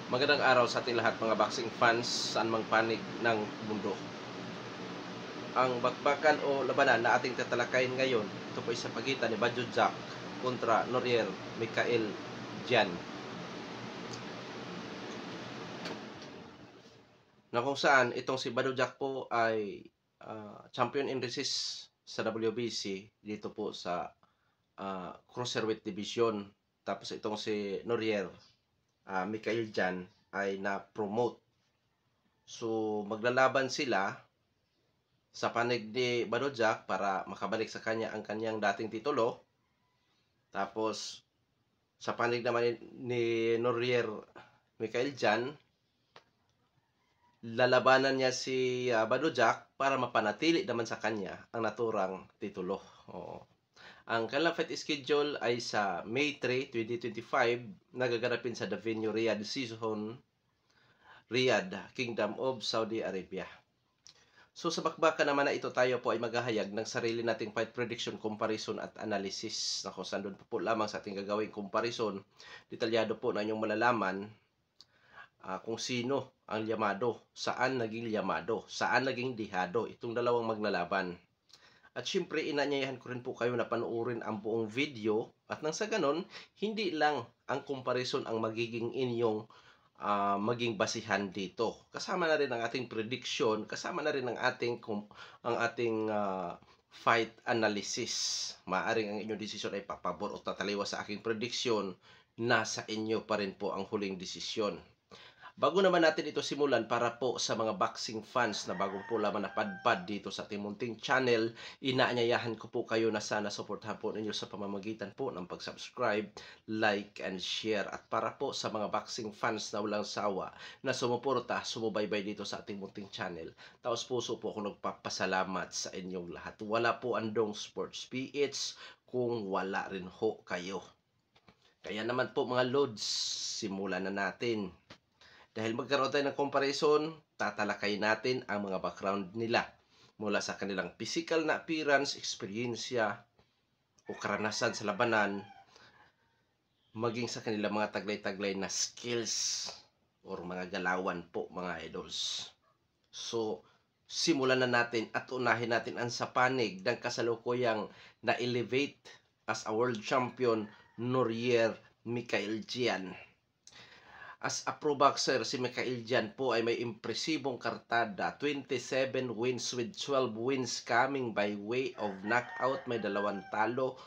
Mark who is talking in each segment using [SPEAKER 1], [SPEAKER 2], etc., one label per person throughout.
[SPEAKER 1] Magandang araw sa ating lahat mga boxing fans saan mang panig ng mundo. Ang bakbakan o labanan na ating tatalakayin ngayon, ito po ay sa pagitan ni Badjo Jack kontra Noriel Mikael Jan. Na kung saan itong si Badjo Jack po ay champion in resist sa WBC dito po sa cruiserweight division. Tapos itong si Noriel Mikael Jan ay na-promote. So maglalaban sila sa panig ni Badjo Jack para makabalik sa kanya ang kanyang dating titulo. Tapos sa panig naman ni Noriel Mikael Jan, lalabanan niya si Badjo Jack para mapanatili naman sa kanya ang naturang titulo. Oo. Ang kanilang fight schedule ay sa May 3, 2025, nagaganapin sa The Venue Riyadh Season, Riyadh, Kingdom of Saudi Arabia. So sa bakbakan naman na ito, tayo po ay maghahayag ng sarili nating fight prediction, comparison at analysis. Ako, saan doon po lamang sa ating gagawing comparison, detalyado po na inyong malalaman kung sino ang llamado, saan naging llamado, saan naging dihado itong dalawang maglalaban. At syempre, inanyayahan ko rin po kayo na panoorin ang buong video at nang sa ganon, hindi lang ang comparison ang magiging inyong maging basihan dito. Kasama na rin ang ating prediction, kasama na rin ang ating fight analysis. Maaring ang inyong desisyon ay papabor o tataliwa sa aking prediction, nasa inyo pa rin po ang huling desisyon. Bago naman natin ito simulan, para po sa mga boxing fans na bago po lamang napadpad dito sa ating munting channel, inaanyayahan ko po kayo na sana suportahan po ninyo sa pamamagitan po ng pag-subscribe, like, and share. At para po sa mga boxing fans na walang sawa na sumuporta, sumubaybay dito sa ating munting channel, taos puso po ako nagpapasalamat sa inyong lahat. Wala po Andong Sports PH kung wala rin ho kayo. Kaya naman po mga lods, simulan na natin. Dahil magkaroon tayo ng comparison, tatalakay natin ang mga background nila mula sa kanilang physical na appearance, eksperyensya o karanasan sa labanan, maging sa kanilang mga taglay-taglay na skills or mga galawan po mga idols. So, simulan na natin at unahin natin ang sa panig ng kasalukuyang na-elevate as a world champion, Noriel Mikael Jan. As a pro boxer, si Mikael Jan po ay may impresibong kartada, 27 wins with 12 wins coming by way of knockout. May 2 talo,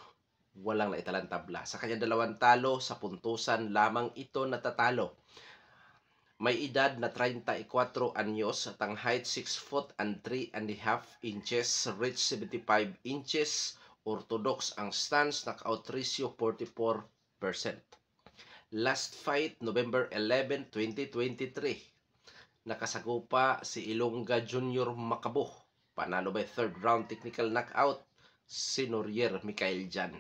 [SPEAKER 1] walang naitalang tabla. Sa kanya 2 talo, sa puntusan lamang ito natatalo. May edad na 34 anyos at ang height 6 foot and 3.5 inches, reach 75 inches, orthodox ang stance, knockout ratio 44%. Last fight, November 11, 2023. Nakasagupa si Ilongga Jr. Macabo. Panalo by 3rd round technical knockout si Noriel Mikael Jan.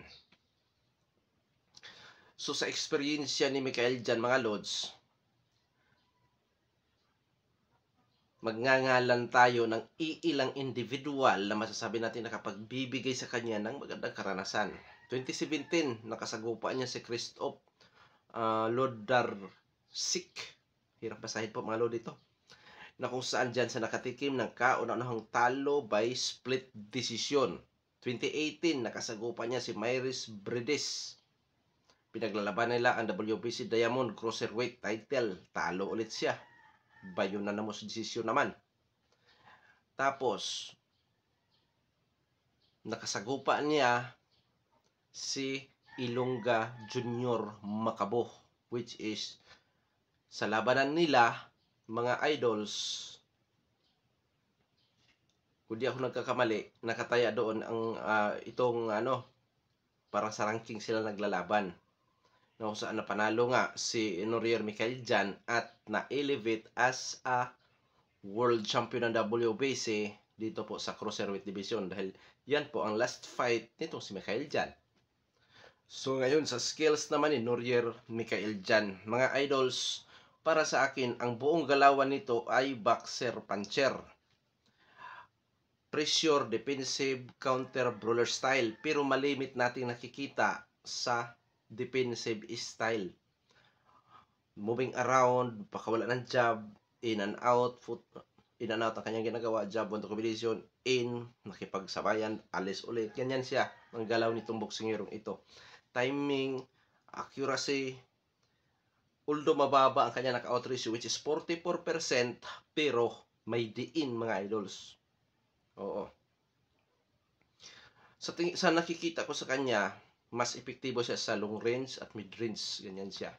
[SPEAKER 1] So sa eksperyensya ni Mikael Jan mga lods, magngangalan tayo ng iilang individual na masasabi natin nakapagbibigay sa kanya ng magandang karanasan. 2017, nakasagupa niya si Christoph Lodarsik, hirap basahin po mga lord dito, na kung saan dyan sa nakatikim ng kauna-unahang talo by split decision. 2018, nakasagupa niya si Myris Brides. Pinaglalaban nila ang WBC Diamond Cruiserweight title. Talo ulit siya. Bayo na namos decision naman. Tapos, nakasagupa niya si Ilongga Jr. Macabo, which is sa labanan nila mga idols, kung di ako nagkakamali, nakataya doon ang itong parang sa ranking sila naglalaban, na kung saan napanalo nga si Noriel Mikael Jan at na-elevate as a world champion ng WBC dito po sa cruiserweight division, dahil yan po ang last fight nitong si Mikael Jan. So ngayon sa skills naman ni Noriel Mikael Jan, mga idols, para sa akin ang buong galawan nito ay boxer puncher, pressure, defensive, counter, brawler style, pero malimit nating nakikita sa defensive style. moving around, pakawala ng jab, in and out, in and out ang kanyang ginagawa, jab, one to combination, in, nakipagsabayan, alis ulit. Ganyan siya, ang galaw nitong boksingerong ito. Timing, accuracy, although mababa ang kanya knockout ratio, which is 44%, pero may diin, mga idols. Oo. Sa nakikita ko sa kanya, mas epektibo siya sa long range at mid range, ganyan siya.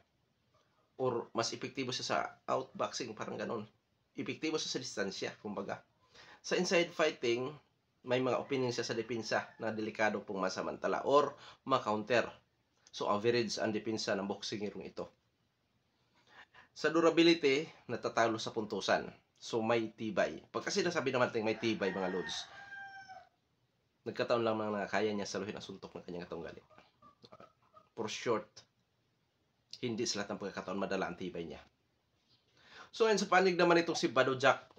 [SPEAKER 1] Or mas epektibo siya sa outboxing, parang ganon. Epektibo siya sa distansya, kumbaga. Sa inside fighting, may mga opinion siya sa depensa na delikado pong masamantala or ma-counter. So average ang depensa ng boksingerong ito. Sa durability, natatalo sa puntusan. So may tibay. Pag kasi nasabi naman natin may tibay, mga lods, nagkataon lang na kaya niya saluhin ang suntok ng kanyang katunggali. For short, hindi sa lahat ng pagkakataon madala ang tibay niya. So, sa panig naman itong si Badou Jack.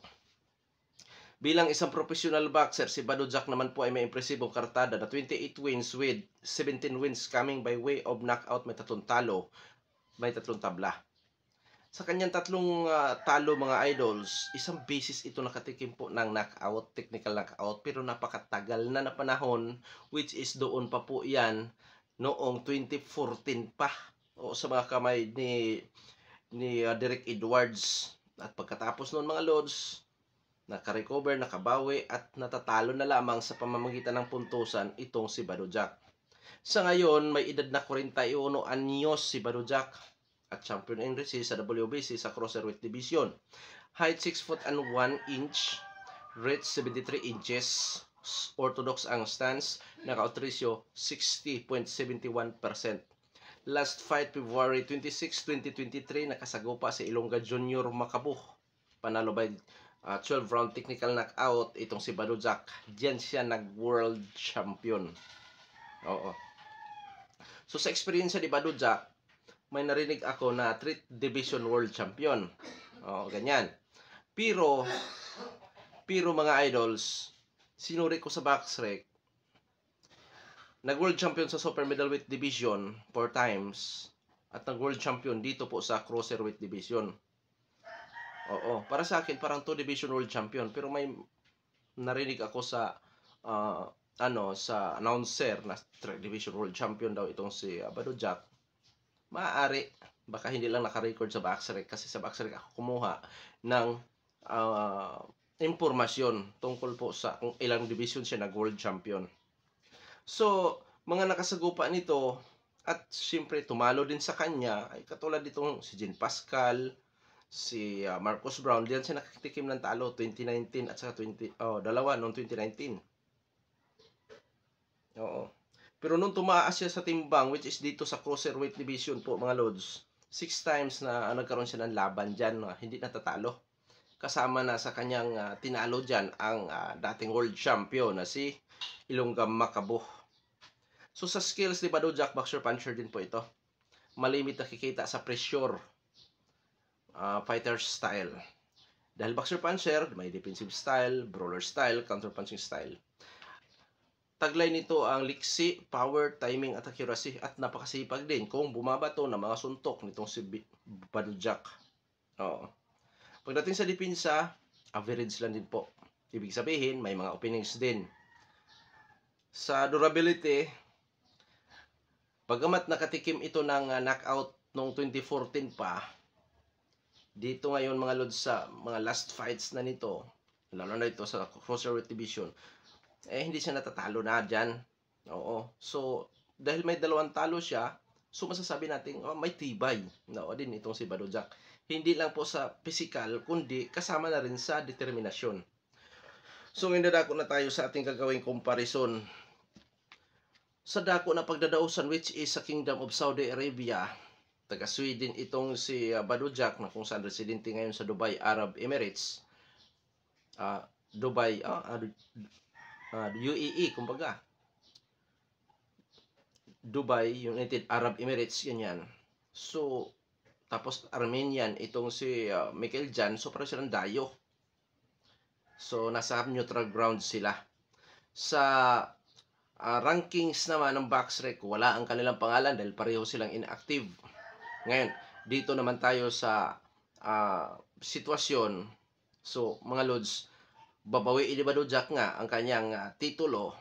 [SPEAKER 1] Bilang isang professional boxer, si Badou Jack naman po ay may impresibong kartada na 28 wins with 17 wins coming by way of knockout, may 3 talo, may 3 tabla. Sa kanyang 3 talo, mga idols, isang beses ito nakatikim po ng knockout, technical knockout, pero napakatagal na panahon, which is doon pa po yan noong 2014 pa, o sa mga kamay ni Derek Edwards. At pagkatapos noon, mga lods, nakarecover, nakabawi at natatalo na lamang sa pamamagitan ng puntusan itong si Badou Jack. Sa ngayon, may edad na 41 anyos si Badou Jack at champion NRC sa WBC sa cruiserweight division. Height 6 foot and 1 inch, reach 73 inches, orthodox ang stance, knockout ratio 60.71%. Last fight February 26, 2023, nakasagupa sa Ilongga Junior Makabuh. Panalo by 12 round technical knockout itong si Badou Jack. Diyan siya nag-world champion. Oo. So sa experience ni Badou Jack, may narinig ako na 3 division world champion. Oo, ganyan. Pero mga idols, sinuri ko sa BoxRec, nag-world champion sa super middleweight division 4 times at nag-world champion dito po sa cruiserweight division. Oo, para sa akin parang 2 division world champion, pero may narinig ako sa sa announcer na 3 division world champion daw itong si Badou Jack. Maaari, baka hindi lang naka-record sa BoxRec, kasi sa BoxRec ako kumuha ng impormasyon tungkol po sa kung ilang division siya nag-world champion. So, mga nakasagupa nito at siyempre tumalo din sa kanya ay katulad ditong si Jean Pascal, si Marcus Brown. Diyan siya nakatikim ng talo 2019 at saka dalawa noong 2019. Oo. Pero nung tumaas siya sa timbang, which is dito sa cruiserweight division po, mga lods, 6 times na nagkaroon siya ng laban dyan, hindi natatalo. Kasama na sa kanyang tinalo dyan ang dating world champion na si Ilongga Makabuh. So sa skills ni Badou Jack, boxer puncher din po ito. Malimit nakikita sa pressure, fighter style. Dahil boxer puncher, may defensive style, brawler style, counter punching style. Taglay nito ang liksi, power, timing at accuracy, at napakasipag din kung bumabato ng mga suntok nitong si Badou Jack. Oo. Pagdating sa depensa, average lang din po. Ibig sabihin, may mga openings din. Sa durability, bagamat nakatikim ito ng knockout noong 2014 pa, dito ngayon, mga lods, sa mga last fights na nito, lalo na ito sa cruiserweight division, hindi siya natatalo na dyan. Oo. So, dahil may 2 talo siya, so masasabi natin, may tibay. Din itong si Badou Jack. Hindi lang po sa physical, kundi kasama na rin sa determinasyon. So, indadako na tayo sa ating gagawing comparison. Sa dako na pagdadausan, which is sa Kingdom of Saudi Arabia, taga Sweden itong si Badou Jack, na kung saan residente ngayon sa Dubai, Arab Emirates. UAE, kumbaga. Dubai, United Arab Emirates, ganyan. So, tapos Armenian, itong si Michael Jan, so parang silang dayo. So, nasa neutral ground sila. Sa rankings naman ng BoxRec, wala ang kanilang pangalan dahil pareho silang inactive. Ngayon, dito naman tayo sa sitwasyon. So, mga lods, babawiin ni Badujak nga ang kanyang titulo.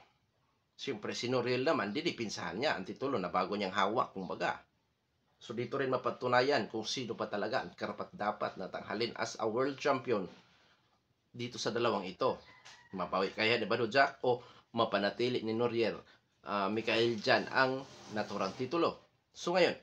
[SPEAKER 1] Siyempre, si Noriel naman, dinipinsahan niya ang titulo na bago niyang hawak, kumbaga. So, dito rin mapatunayan kung sino pa talaga ang karapat-dapat na tanghalin as a world champion dito sa dalawang ito. Mapawi kaya ni Badujak o mapanatili ni Noriel Michael Jan ang naturang titulo. So, ngayon,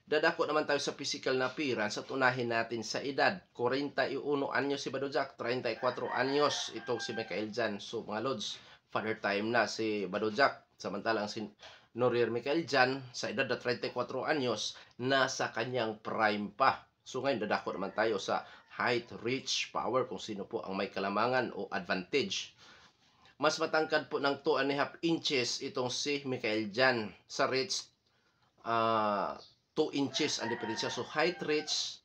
[SPEAKER 1] dadako naman tayo sa physical na appearance at unahin natin sa edad. 41 anyos si Badujak, 34 anyos itong si Michael Jan. So mga lods, father time na si Badujak. Samantalang si Noriel Michael Jan sa edad na 34 anyos, nasa kanyang prime pa. So ngayon, dadako naman tayo sa height, reach, power, kung sino po ang may kalamangan o advantage. Mas matangkad po ng 2.5 inches itong si Michael Jan. Sa reach, 2 inches ang diferensya. So, height reach,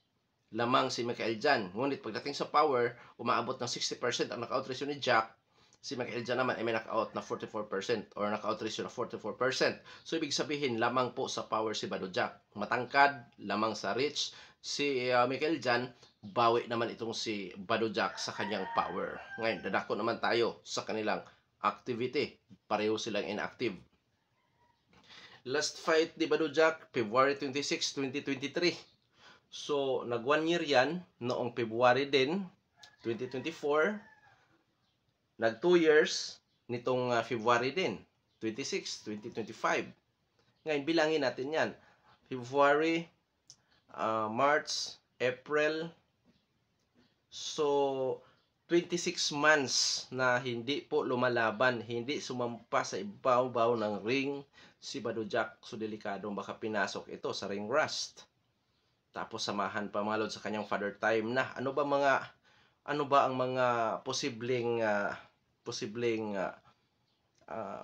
[SPEAKER 1] lamang si Michael Jan. Ngunit pagdating sa power, umaabot ng 60% ang knockout ratio ni Jack. Si Michael Jan naman ay may knockout na 44% or knockout ratio na 44%. So, ibig sabihin, lamang po sa power si Badujak. Matangkad, lamang sa reach. Si Michael Jan, bawi naman itong si Badujak sa kanyang power. Ngayon, dadako naman tayo sa kanilang activity. Pareho silang inactive. Last fight ni Badujak, February 26, 2023. So, nag 1 year yan, noong February din, 2024. Nag 2 years, nitong February din, 26, 2025. Ngayon, bilangin natin yan. February, March, April. So, 26 months na hindi po lumalaban, hindi sumampa sa ibabaw ng ring si Badujak. So, delikadong baka pinasok ito sa ring rust. Tapos, samahan pa mga lods sa kanyang father time na. Ano ba ang mga posibleng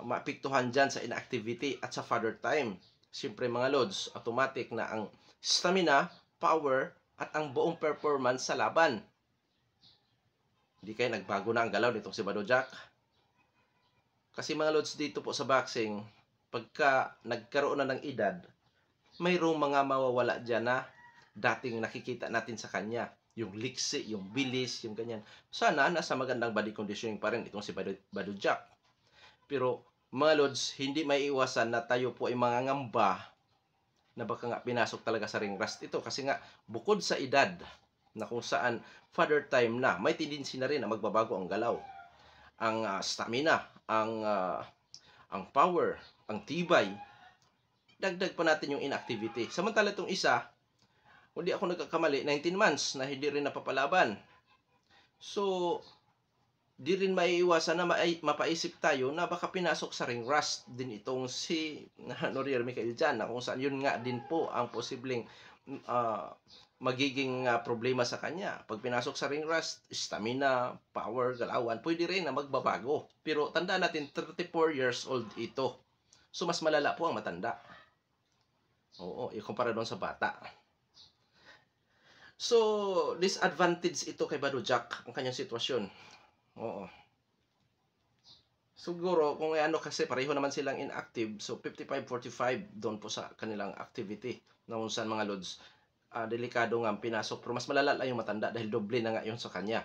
[SPEAKER 1] maapektuhan dyan sa inactivity at sa father time? Siyempre mga lods, automatic na ang stamina, power, at ang buong performance sa laban. Hindi kayo nagbago na ang galaw nitong si Badujak. Kasi mga lods, dito po sa boxing, pagka nagkaroon na ng edad, mayroong mga mawawala dyan na dating nakikita natin sa kanya. Yung liksi, yung bilis, yung ganyan. Sana nasa magandang body conditioning pa rin itong si Badujak. Pero mga lods, hindi maiiwasan na tayo po ay mangangamba na baka nga pinasok talaga sa ring rust ito. Kasi nga, bukod sa edad, na kung saan father time na, may tendency na rin na magbabago ang galaw, ang stamina, ang power, ang tibay. Dagdag pa natin yung inactivity. Samantala itong isa, hindi ako nagkakamali, 19 months na hindi rin napapalaban. So, di rin maiiwasan na mapaisip tayo na baka pinasok sa ring rust din itong si Noriel Michael Jan, na kung saan yun nga din po ang posibleng magiging problema sa kanya. Pag pinasok sa ring rust, stamina, power, galawan, pwede rin na magbabago. Pero tandaan natin, 34 years old ito. So, mas malala po ang matanda. Oo, ikumpara doon sa bata. So, disadvantage ito kay Badujak, ang kanyang sitwasyon. Oo. Siguro, kung kasi pareho naman silang inactive, so 55-45 doon po sa kanilang activity. Na kung saan mga lods, delikado nga pinasok, pero mas malala lang yung matanda dahil doble na nga yun sa kanya.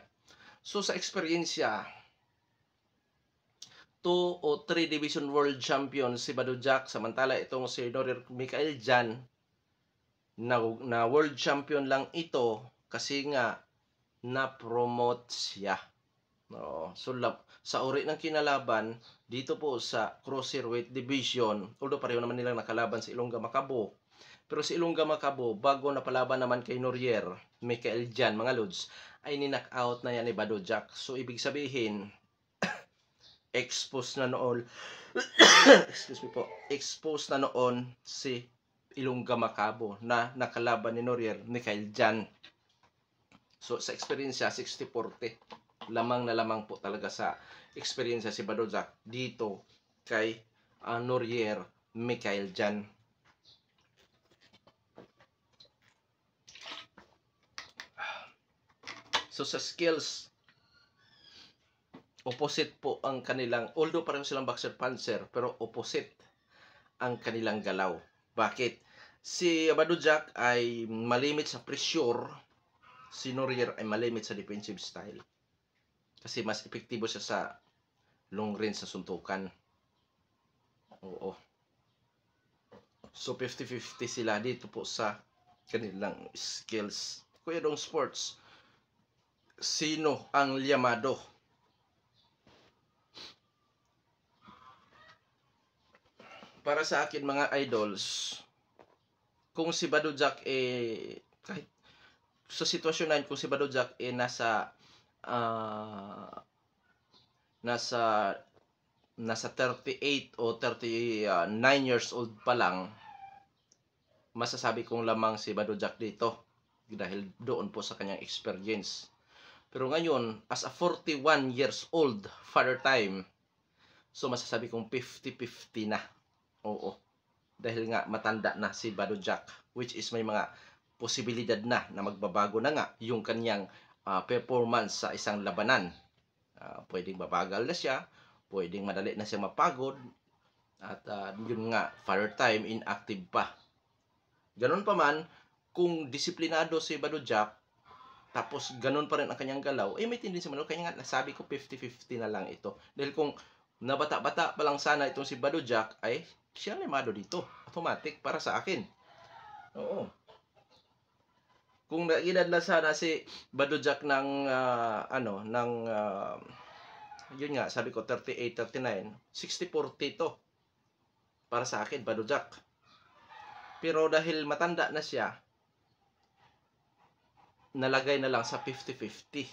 [SPEAKER 1] So sa experiensya, 2 o 3 division world champion si Badujak, samantala itong si Noriel Michael Jan na world champion lang ito kasi nga na-promote siya. No, so sa uri ng kinalaban dito po sa cruiserweight division, although pareho naman nilang nakalaban si Ilongga Macabo, pero si Ilongga Macabo, bago napalaban naman kay Noriel Michael Jan, mga lods, ay ni-knock-out na yan ni Badujak. So, ibig sabihin, exposed na noon, excuse me po, exposed na noon si Ilongga Macabo na nakalaban ni Noriel Michael Jan. So, sa experience 60-40. Lamang na lamang po talaga sa experience si Badujak dito kay Noriel Michael Jan. So sa skills, opposite po ang kanilang, although pareho silang boxer puncher, pero opposite ang kanilang galaw. Bakit? Si Badujak ay malimit sa pressure, si Norier ay malimit sa defensive style. Kasi mas epektibo siya sa long range sa suntukan. Oo. So 50-50 sila dito po sa kanilang skills. Kuya Dong Sports, sino ang llamado? Para sa akin mga idols, kung si Badujak kahit sa sitwasyon na kung si Badujak nasa nasa 38 o 39 years old pa lang, masasabi kong lamang si Badujak dito dahil doon po sa kanyang experience. Pero ngayon, as a 41 years old father time, so masasabi kong 50-50 na. Oo. Dahil nga matanda na si Badujak, which is may mga posibilidad na magbabago na nga yung kanyang performance sa isang labanan. Pwedeng babagal na siya, pwedeng madali na siya mapagod, at yun nga, father time, inactive pa. Ganun pa man, kung disiplinado si Badujak, tapos ganun pa rin ang kanyang galaw, may tendency man. Kaya nga nasabi ko 50-50 na lang ito. Dahil kung nabata-bata pa lang sana itong si Badujak, ay siya limado dito. Automatic para sa akin. Oo. Kung naedad na sana si Badujak ng yun nga, sabi ko 38-39, 60-40 to. Para sa akin, Badujak. Pero dahil matanda na siya, nalagay na lang sa 50-50.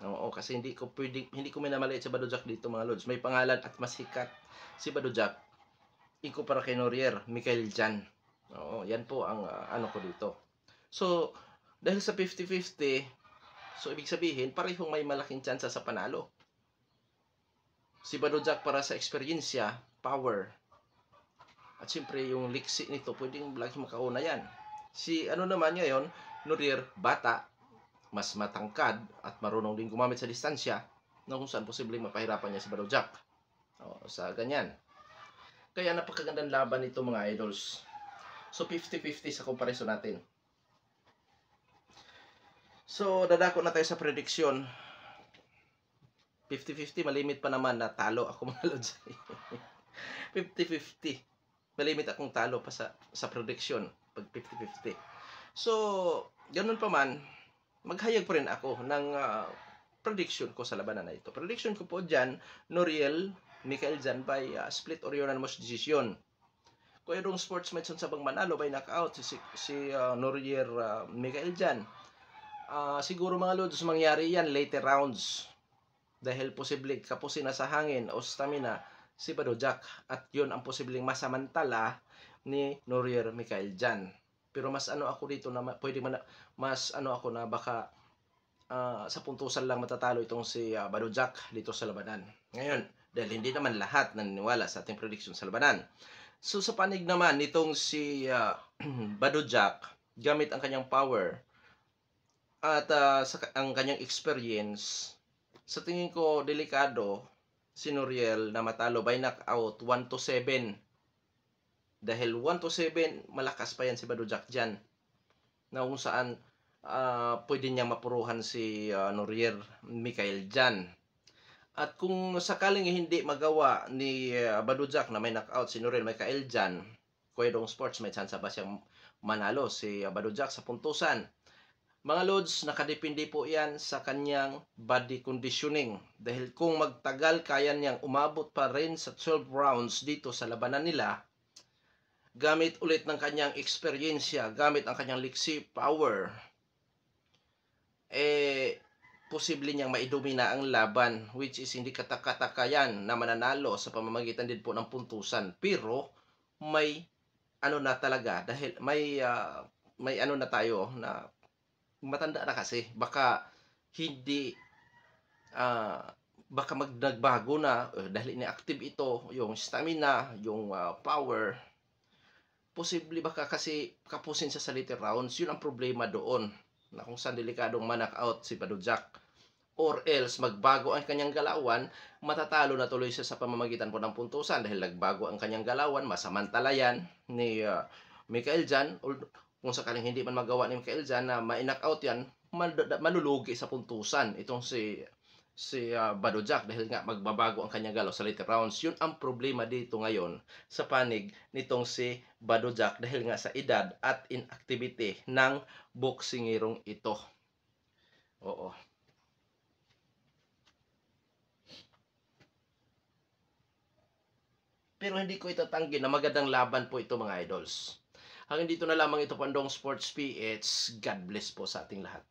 [SPEAKER 1] Oo, kasi hindi ko minamaliit sa Badujak dito mga lods. May pangalan at masikat si Badujak. Ikumpara kay Norier, Mikael Jan. Oo, yan po ang ko dito. So, dahil sa 50-50, so ibig sabihin, parehong may malaking tsansa sa panalo. Si Badujak para sa eksperyensya, power, at siyempre yung liksi nito, pwedeng lagi makauna yan. Si naman ngayon, Norier, bata, mas matangkad at marunong din gumamit sa distansya, na kung saan posibleng mapahirapan niya si Badujak. Sa ganyan. Kaya napakagandang laban nito mga idols. So 50-50 sa comparison natin. So dadako na tayo sa prediction. 50-50, malimit pa naman na talo ako mga lods. 50-50. Malimit akong talo pa sa prediction pag 50-50. So, ganun pa man, maghayag pa rin ako ng prediction ko sa labanan na ito. Prediction ko po dyan, Noriel, Mikael Jan by split or unanimous decision. Kung yung sports match sa bang manalo by knockout si Norier, Mikael Jan. Siguro mga lods, mangyari yan later rounds. Dahil posibleng kapusin na sa hangin o stamina si Badujak. At yun ang posibleng masamantala ni Norier, Mikael Jan. Pero mas ako dito na pwede mas ako na baka sa puntusan lang matatalo itong si Badujak dito sa labanan. Ngayon, dahil hindi naman lahat naniniwala sa ating prediction sa labanan. So sa panig naman nitong si Badujak, gamit ang kanyang power at ang kanyang experience, sa tingin ko delikado si Noriel na matalo by knockout 1-7. Dahil 1-7, malakas pa yan si Badujak dyan. Na kung saan pwede niyang mapuruhan si Norier, Mikael Jan. At kung sakaling hindi magawa ni Badujak na may knockout si Noriel, Mikael Jan, Kuya Dong Sports, may chance ba siyang manalo si Badujak sa puntusan? Mga lods, nakadepende po yan sa kanyang body conditioning. Dahil kung magtagal, kaya niyang umabot pa rin sa 12 rounds dito sa labanan nila, gamit ulit ng kanyang eksperyensya, gamit ang kanyang liksi, power, posible niyang maidomina ang laban, which is hindi katakataka yan na mananalo sa pamamagitan din po ng puntusan. Pero may na talaga, dahil may na tayo na matanda na kasi, baka hindi baka nagbago na dahil inactive ito, yung stamina, yung power. Posible baka kasi kapusin sa later rounds. Yun ang problema doon, na kung saan delikadong ma-knockout si Badujak. Or else, magbago ang kanyang galawan, matatalo na tuloy siya sa pamamagitan po ng puntusan. Dahil nagbago ang kanyang galawan, masamantala yan ni Mikael Jan, kung sakaling hindi man magawa ni Mikael Jan na ma-knock out yan, malulugi sa puntusan itong si Badou Jack dahil nga magbabago ang kanyang galaw sa later rounds. Yun ang problema dito ngayon sa panig nitong si Badou Jack dahil nga sa edad at inactivity ng boksingerong ito. Oo. Pero hindi ko itatanggi na magandang laban po ito mga idols. Hanggang dito na lamang ito Pandong Sports PH. God bless po sa ating lahat.